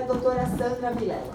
doutora Sandra Vilela.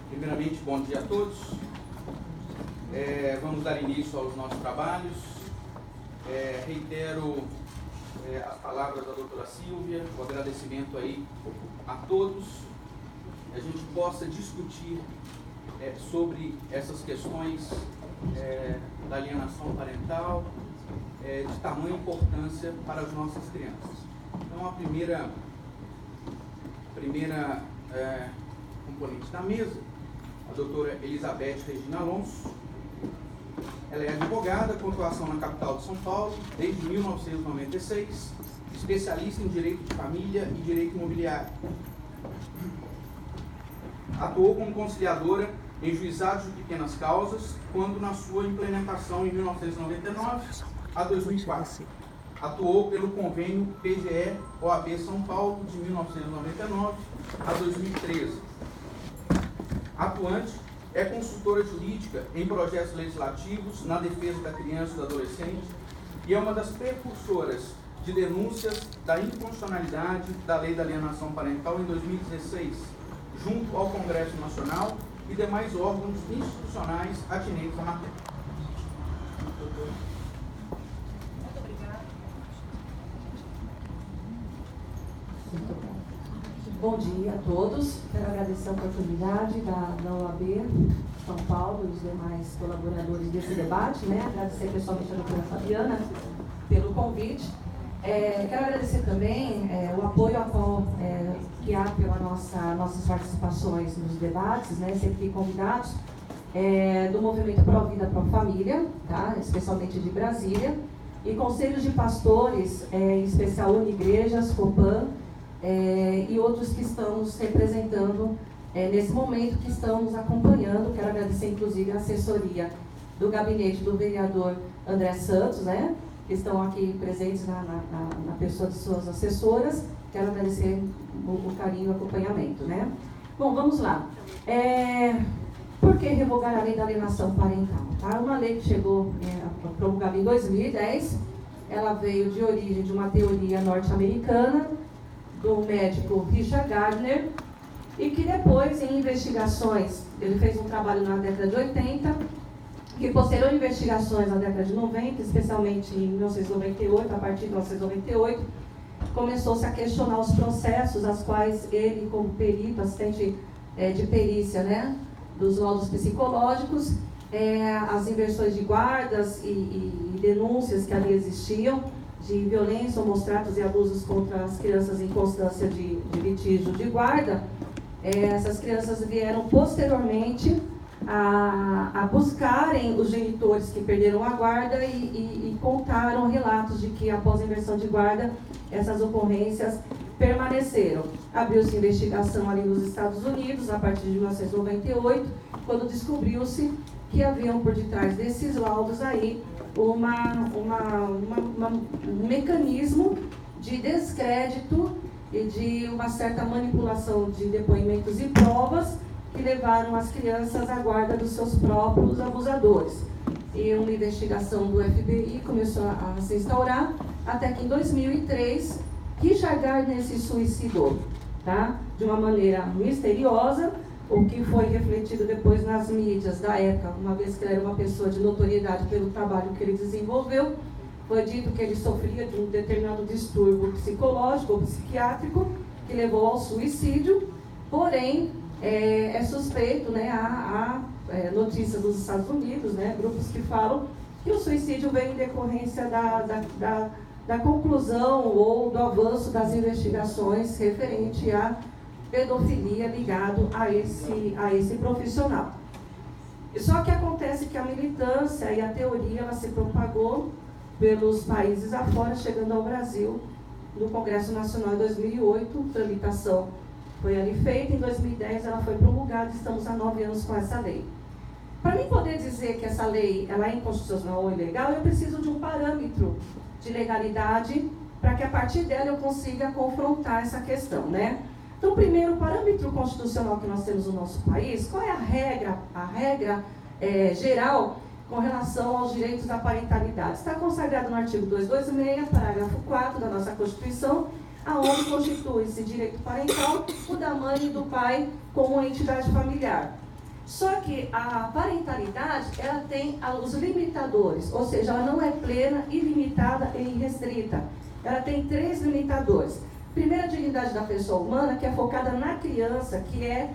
Primeiramente, bom dia a todos. Vamos dar início aos nossos trabalhos. Reitero as palavras da doutora Silvia, o agradecimento aí a todos. A gente possa discutir sobre essas questões da alienação parental, de tamanha importância para as nossas crianças. Então, a primeira componente da mesa, a doutora Elizabeth Regina Alonso. Ela é advogada com atuação na capital de São Paulo desde 1996, especialista em direito de família e direito imobiliário. Atuou como conciliadora em juizados de pequenas causas, quando na sua implementação em 1999 a 2004. Atuou pelo convênio PGE-OAB São Paulo de 1999 a 2013. Atuante, é consultora jurídica em projetos legislativos na defesa da criança e do adolescente e é uma das precursoras de denúncias da inconstitucionalidade da Lei da Alienação Parental em 2016, junto ao Congresso Nacional e demais órgãos institucionais atinentes à matéria. Muito obrigada. Bom dia a todos. Quero agradecer a oportunidade da OAB São Paulo e os demais colaboradores desse debate, agradecer pessoalmente a doutora Fabiana pelo convite. Quero agradecer também o apoio que há pelas nossas participações nos debates, sempre convidados, do Movimento Pro Vida, Pro Família, tá? Especialmente de Brasília, e conselhos de pastores, em especial Unigrejas, Copan, e outros que estamos representando nesse momento, que estão nos acompanhando. Quero agradecer, inclusive, a assessoria do gabinete do vereador André Santos, que estão aqui presentes na pessoa de suas assessoras. Quero agradecer o carinho e o acompanhamento. Bom, vamos lá. Por que revogar a lei da alienação parental? Tá? Uma lei que chegou promulgada em 2010, ela veio de origem de uma teoria norte-americana, do médico Richard Gardner, e que depois, em investigações, ele fez um trabalho na década de 80, que posterior investigações na década de 90, especialmente em 1998, a partir de 1998, começou-se a questionar os processos, as quais ele, como perito, assistente de perícia, dos laudos psicológicos, as inversões de guardas e denúncias que ali existiam, de violência, maus-tratos e abusos contra as crianças em constância de litígio de guarda. Essas crianças vieram posteriormente a buscarem os genitores que perderam a guarda e contaram relatos de que, após a inversão de guarda, essas ocorrências permaneceram. Abriu-se investigação ali nos Estados Unidos, a partir de 1998, quando descobriu-se que haviam por detrás desses laudos aí um mecanismo de descrédito e de uma certa manipulação de depoimentos e provas que levaram as crianças à guarda dos seus próprios abusadores. E uma investigação do FBI começou a se instaurar, até que em 2003, Richard Gardner se suicidou, tá? De uma maneira misteriosa, o que foi refletido depois nas mídias da época, uma vez que ele era uma pessoa de notoriedade pelo trabalho que ele desenvolveu. Foi dito que ele sofria de um determinado distúrbio psicológico ou psiquiátrico que levou ao suicídio, porém é suspeito, há notícias dos Estados Unidos, grupos que falam que o suicídio vem em decorrência da conclusão ou do avanço das investigações referente à pedofilia ligado a esse profissional. Só que acontece que a militância e a teoria ela se propagou pelos países afora, chegando ao Brasil no Congresso Nacional em 2008, tramitação foi ali feita, em 2010 ela foi promulgada, estamos há 9 anos com essa lei. Para mim poder dizer que essa lei ela é inconstitucional ou ilegal, eu preciso de um parâmetro de legalidade para que a partir dela eu consiga confrontar essa questão, né? Então, primeiro, o parâmetro constitucional que nós temos no nosso país, qual é a regra geral com relação aos direitos da parentalidade? Está consagrado no artigo 226, parágrafo 4 da nossa Constituição, aonde constitui-se direito parental o da mãe e do pai como entidade familiar. Só que a parentalidade, ela tem os limitadores, ou seja, ela não é plena, ilimitada e irrestrita. Ela tem 3 limitadores. Primeiro, a dignidade da pessoa humana, que é focada na criança, que é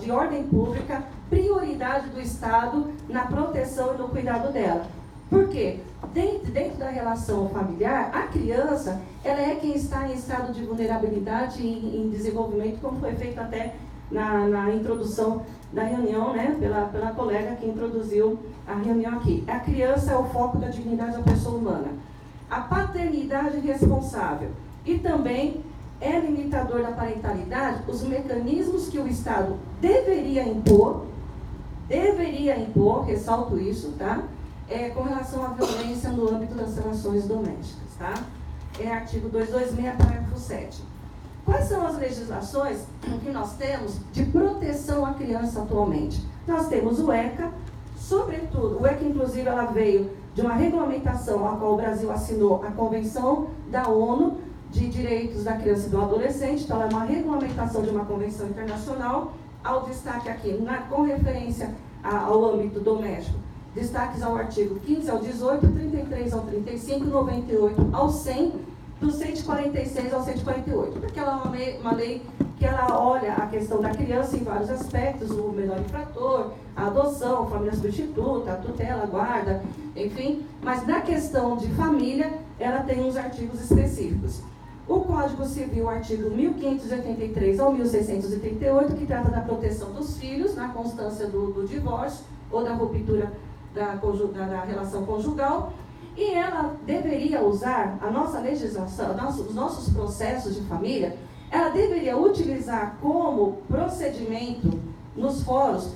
de ordem pública, prioridade do Estado na proteção e no cuidado dela. Por quê? Dentro da relação familiar, a criança, ela é quem está em estado de vulnerabilidade e em desenvolvimento, como foi feito até na introdução da reunião, né, pela colega que introduziu a reunião aqui. A criança é o foco da dignidade da pessoa humana. A paternidade responsável. E também é limitador da parentalidade os mecanismos que o Estado deveria impor, ressalto isso, tá? Com relação à violência no âmbito das relações domésticas, tá? É artigo 226, parágrafo 7. Quais são as legislações que nós temos de proteção à criança atualmente? Nós temos o ECA, sobretudo, o ECA inclusive ela veio de uma regulamentação a qual o Brasil assinou a Convenção da ONU de Direitos da Criança e do Adolescente, então ela é uma regulamentação de uma convenção internacional, ao destaque aqui, com referência ao âmbito doméstico, destaques ao artigo 15 ao 18, 33 ao 35, 98 ao 100, do 146 ao 148, porque ela é uma lei que ela olha a questão da criança em vários aspectos, o menor infrator, a adoção, a família substituta, a tutela, a guarda, enfim, mas na questão de família, ela tem uns artigos específicos. O Código Civil, artigo 1583 ao 1638, que trata da proteção dos filhos na constância do divórcio ou da ruptura da relação conjugal, e ela deveria usar a nossa legislação, os nossos processos de família, ela deveria utilizar como procedimento nos fóruns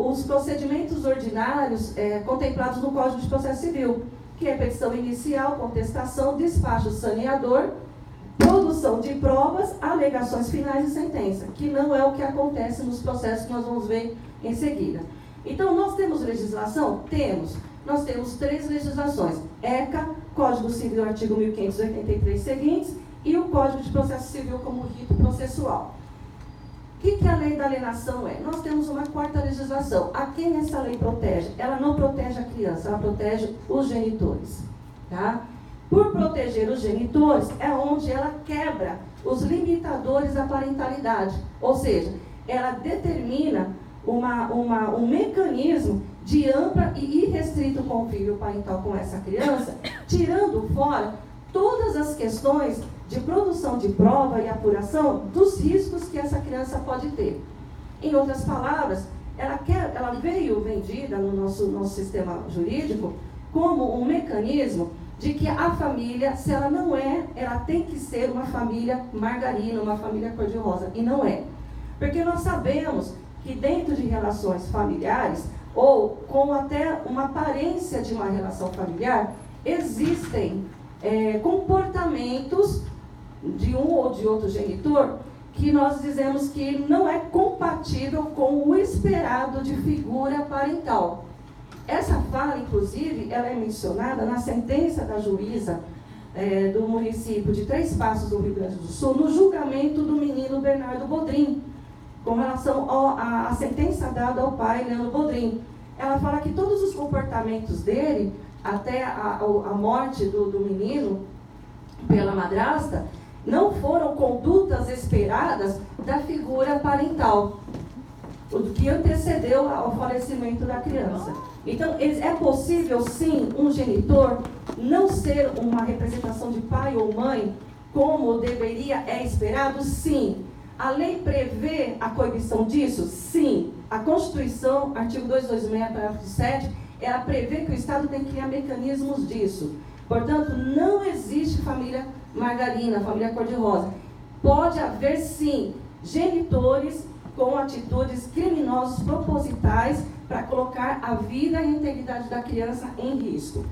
os procedimentos ordinários contemplados no Código de Processo Civil, que é petição inicial, contestação, despacho saneador, produção de provas, alegações finais e sentença, que não é o que acontece nos processos que nós vamos ver em seguida. Então, nós temos legislação? Temos. Nós temos 3 legislações: ECA, Código Civil, artigo 1583 seguintes, e o Código de Processo Civil como rito processual. O que a lei da alienação é? Nós temos uma 4ª legislação. A quem essa lei protege? Ela não protege a criança, ela protege os genitores. Tá? Por proteger os genitores, é onde ela quebra os limitadores da parentalidade. Ou seja, ela determina um mecanismo de ampla e irrestrito convívio parental com essa criança, tirando fora todas as questões de produção de prova e apuração dos riscos que essa criança pode ter. Em outras palavras, ela veio vendida no nosso sistema jurídico como um mecanismo de que a família, se ela não é, ela tem que ser uma família margarina, uma família cor-de-rosa, e não é. Porque nós sabemos que dentro de relações familiares, ou com até uma aparência de uma relação familiar, existem comportamentos de um ou de outro genitor que nós dizemos que não é compatível com o esperado de figura parental. Essa fala, inclusive, ela é mencionada na sentença da juíza do município de Três Passos, do Rio Grande do Sul, no julgamento do menino Bernardo Bodrim, com relação à sentença dada ao pai, Leandro Bodrim. Ela fala que todos os comportamentos dele, até a morte do menino pela madrasta, não foram condutas esperadas da figura parental, o que antecedeu ao falecimento da criança. Então, é possível, sim, um genitor não ser uma representação de pai ou mãe, como deveria, é esperado? Sim. A lei prevê a coibição disso? Sim. A Constituição, artigo 226, parágrafo 7, ela prevê que o Estado tem que criar mecanismos disso. Portanto, não existe família margarina, família cor-de-rosa. Pode haver, sim, genitores com atitudes criminosas propositais para colocar a vida e a integridade da criança em risco.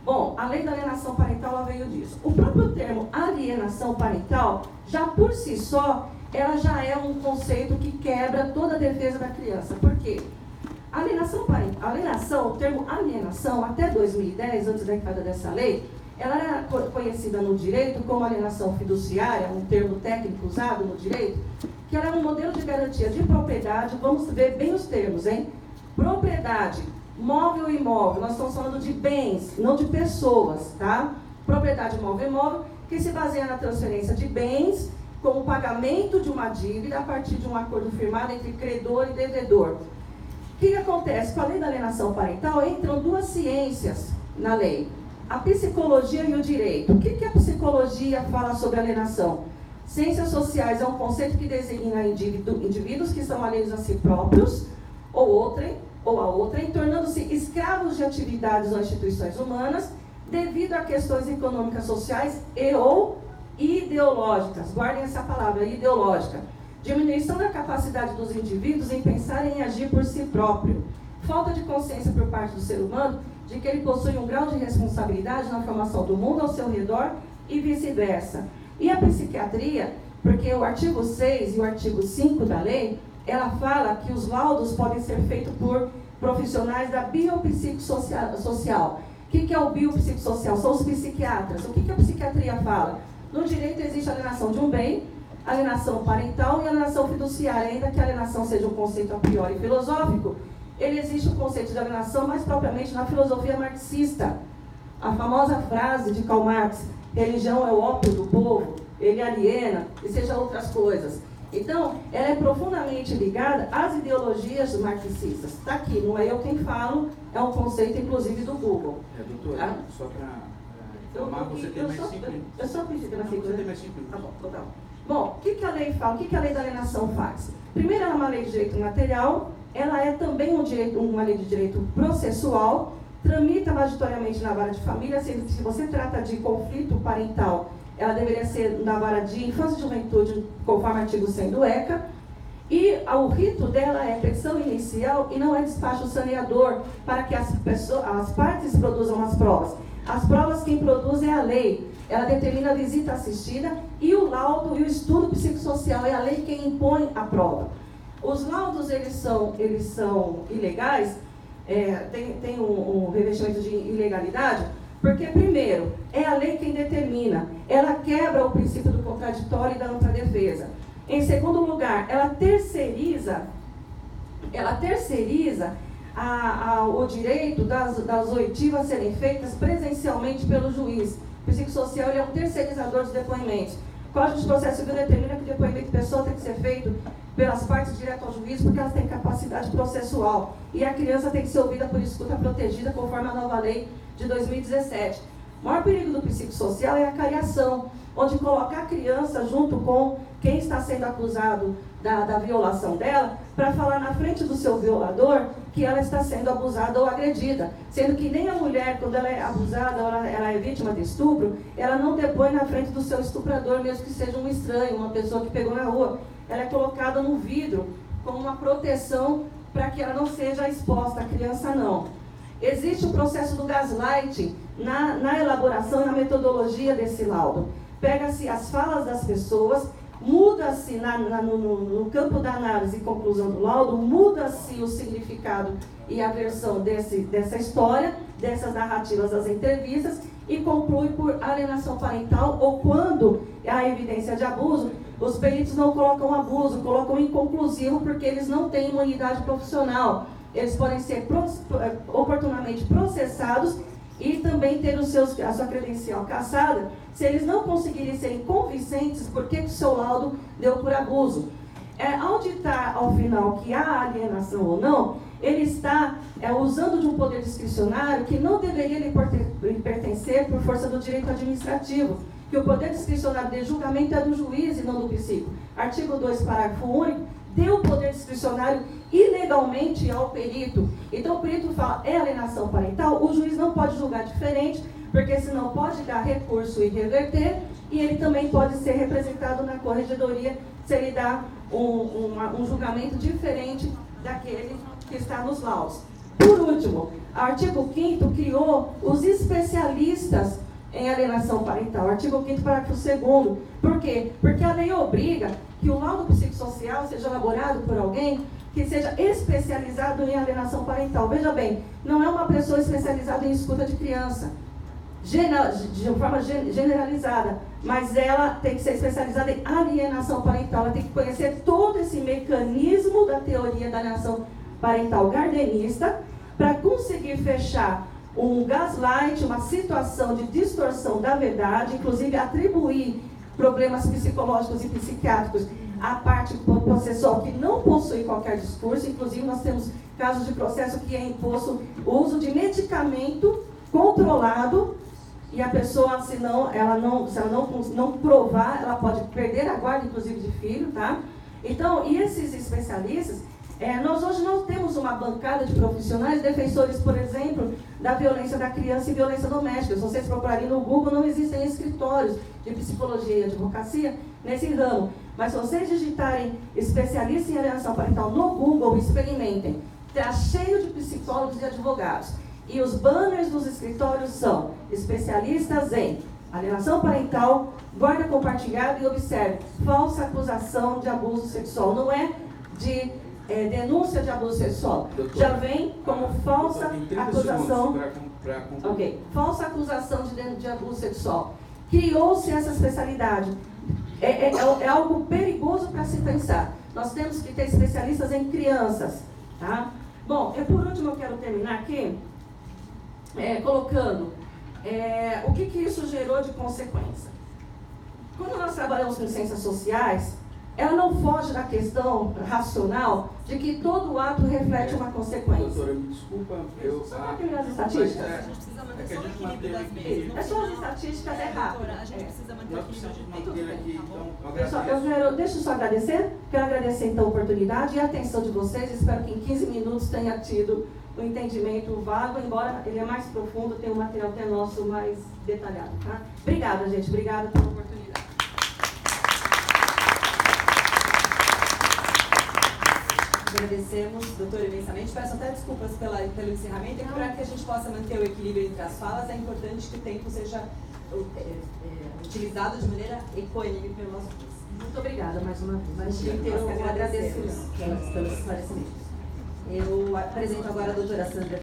Bom, a lei da alienação parental ela veio disso. O próprio termo alienação parental, já por si só, ela já é um conceito que quebra toda a defesa da criança. Por quê? O termo alienação, até 2010, antes da entrada dessa lei, ela era conhecida no direito como alienação fiduciária, um termo técnico usado no direito, que era um modelo de garantia de propriedade. Vamos ver bem os termos, hein? Propriedade, móvel e imóvel, nós estamos falando de bens, não de pessoas, tá? Propriedade, móvel e imóvel, que se baseia na transferência de bens com o pagamento de uma dívida a partir de um acordo firmado entre credor e devedor. O que acontece? Com a lei da alienação parental entram duas ciências na lei, a psicologia e o direito. O que a psicologia fala sobre alienação? Ciências sociais é um conceito que designa indivíduos que são alheios a si próprios ou a outrem, tornando-se escravos de atividades ou instituições humanas devido a questões econômicas, sociais e ou ideológicas. Guardem essa palavra, ideológica. Diminuição da capacidade dos indivíduos em pensar e em agir por si próprio. Falta de consciência por parte do ser humano de que ele possui um grau de responsabilidade na formação do mundo ao seu redor e vice-versa. E a psiquiatria, porque o artigo 6 e o artigo 5 da lei, ela fala que os laudos podem ser feitos por profissionais da biopsicossocial. O que é o biopsicossocial? São os psiquiatras. O que a psiquiatria fala? No direito existe a alienação de um bem, alienação parental e alienação fiduciária. Ainda que a alienação seja um conceito a priori filosófico, ele existe o conceito de alienação mais propriamente na filosofia marxista. A famosa frase de Karl Marx, religião é o ópio do povo, ele aliena, e seja outras coisas. Então, ela é profundamente ligada às ideologias marxistas. Está aqui, não é eu quem falo, é um conceito inclusive do Google. Doutora, só para informar, você tem mais 5 minutos. Eu só preciso ter mais 5 minutos. Você tem mais 5 minutos. Tá bom, então tá. Bom, o que a lei fala? O que a lei da alienação faz? Primeiro, ela é uma lei de direito material, ela é também uma lei de direito processual, tramita magistratoriamente na vara de família, sendo que se você trata de conflito parental, ela deveria ser na vara de infância e juventude, conforme artigo 100 do ECA, e o rito dela é petição inicial e não é despacho saneador para que as partes produzam as provas. As provas quem produz é a lei, ela determina a visita assistida e o laudo e o estudo psicossocial, é a lei quem impõe a prova. Os laudos, eles são ilegais, tem um revestimento de ilegalidade, porque, primeiro, é a lei quem determina, ela quebra o princípio do contraditório e da ampla defesa. Em segundo lugar, ela terceiriza o direito das oitivas serem feitas presencialmente pelo juiz. O psicossocial é um terceirizador dos depoimentos. O Código de Processo Civil determina que o depoimento pessoal tem que ser feito pelas partes direto ao juiz, porque elas têm capacidade processual. E a criança tem que ser ouvida por escuta protegida, conforme a nova lei de 2017. O maior perigo do psicossocial é a cariação, onde coloca a criança junto com quem está sendo acusado da violação dela, para falar na frente do seu violador que ela está sendo abusada ou agredida. Sendo que nem a mulher, quando ela é abusada ou ela é vítima de estupro, ela não depõe na frente do seu estuprador, mesmo que seja um estranho, uma pessoa que pegou na rua. Ela é colocada no vidro como uma proteção para que ela não seja exposta, a criança não. Existe o processo do gaslighting na elaboração e na metodologia desse laudo. Pega-se as falas das pessoas, muda-se no campo da análise e conclusão do laudo, muda-se o significado e a versão dessa história, dessas narrativas das entrevistas, e conclui por alienação parental, ou quando há evidência de abuso, os peritos não colocam abuso, colocam inconclusivo, porque eles não têm imunidade profissional. Eles podem ser oportunamente processados e também ter a sua credencial cassada, se eles não conseguirem serem convincentes porque o seu laudo deu por abuso. Ao ditar ao final que há alienação ou não, ele está usando de um poder discricionário que não deveria lhe pertencer por força do direito administrativo, que o poder discricionário de julgamento é do juiz e não do psíquico. Artigo 2, parágrafo único, deu o poder discricionário ilegalmente ao perito. Então o perito fala, é alienação parental, o juiz não pode julgar diferente, porque senão pode dar recurso e reverter, e ele também pode ser representado na corregedoria se ele dá um julgamento diferente daquele que está nos laudos. Por último, o artigo 5º criou os especialistas em alienação parental. Artigo 5º, parágrafo 2º. Por quê? Porque a lei obriga que o laudo psicossocial seja elaborado por alguém que seja especializado em alienação parental. Veja bem, não é uma pessoa especializada em escuta de criança, de forma generalizada, mas ela tem que ser especializada em alienação parental. Ela tem que conhecer todo esse mecanismo da teoria da alienação parental gardenista para conseguir fechar um gaslight, uma situação de distorção da verdade, inclusive atribuir problemas psicológicos e psiquiátricos à parte processual que não possui qualquer discurso. Inclusive nós temos casos de processo que é imposto o uso de medicamento controlado e a pessoa, se ela não provar, ela pode perder a guarda, inclusive de filho, tá? Então, e esses especialistas, nós hoje não temos uma bancada de profissionais defensores, por exemplo, da violência da criança e violência doméstica. Se vocês procurarem no Google, não existem escritórios de psicologia e advocacia nesse ramo. Mas se vocês digitarem especialista em alienação parental no Google, experimentem. Está cheio de psicólogos e advogados. E os banners dos escritórios são especialistas em alienação parental, guarda compartilhada e observe, falsa acusação de abuso sexual. Não é de denúncia de abuso sexual. Doutor, já vem como falsa acusação. Ok. Falsa acusação de abuso sexual. Criou-se essa especialidade. É algo perigoso para se pensar. Nós temos que ter especialistas em crianças. Tá? Bom, por último eu quero terminar aqui colocando o que isso gerou de consequência. Quando nós trabalhamos com ciências sociais, ela não foge da questão racional de que todo ato reflete uma consequência. Doutora, me desculpa, só para terminar as estatísticas. A gente precisa manter só o equilíbrio das mesas. É só as estatísticas, rápido. A gente precisa manter o equilíbrio de tempo. Aqui, então, deixa eu só agradecer. Quero agradecer então a oportunidade e a atenção de vocês. Espero que em 15 minutos tenha tido um entendimento vago, embora ele é mais profundo, tem um material que é nosso mais detalhado. Tá? Obrigada, gente. Obrigada pela oportunidade. Agradecemos, doutora, imensamente. Peço até desculpas pelo encerramento, para que a gente possa manter o equilíbrio entre as falas, é importante que o tempo seja utilizado de maneira equânime pelo nosso curso. Muito obrigada mais uma vez. Mas eu agradeço pelos esclarecimentos. Eu apresento agora a doutora Sandra